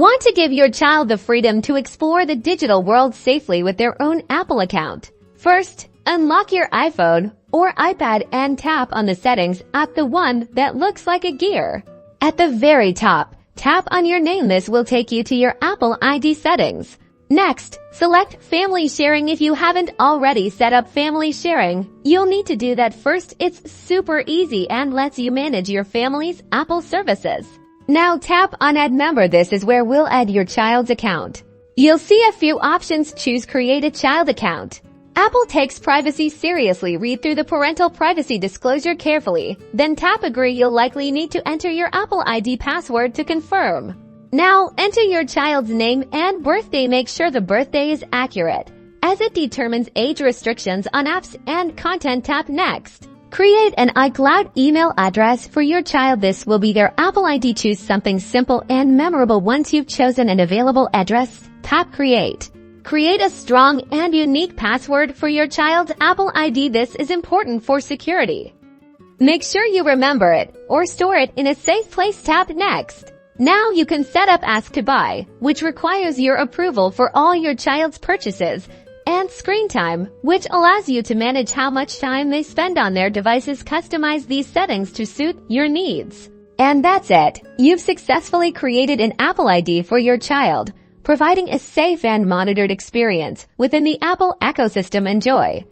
Want to give your child the freedom to explore the digital world safely with their own Apple account? First, unlock your iPhone or iPad and tap on the settings at the one that looks like a gear. At the very top, tap on your name. This will take you to your Apple ID settings. Next, select Family Sharing. If you haven't already set up Family Sharing, you'll need to do that first. It's super easy and lets you manage your family's Apple services. Now tap on Add Member. This is where we'll add your child's account. You'll see a few options. Choose Create a Child Account. Apple takes privacy seriously. Read through the parental privacy disclosure carefully. Then tap Agree. You'll likely need to enter your Apple ID password to confirm. Now enter your child's name and birthday. Make sure the birthday is accurate, as it determines age restrictions on apps and content. Tap Next. Create an iCloud email address for your child. This will be their Apple ID. Choose something simple and memorable. Once you've chosen an available address, tap Create. Create a strong and unique password for your child's Apple ID. This is important for security. Make sure you remember it or store it in a safe place. Tap Next. Now you can set up Ask to Buy, which requires your approval for all your child's purchases, and Screen Time, which allows you to manage how much time they spend on their devices. Customize these settings to suit your needs. And that's it. You've successfully created an Apple ID for your child, providing a safe and monitored experience within the Apple ecosystem. Enjoy.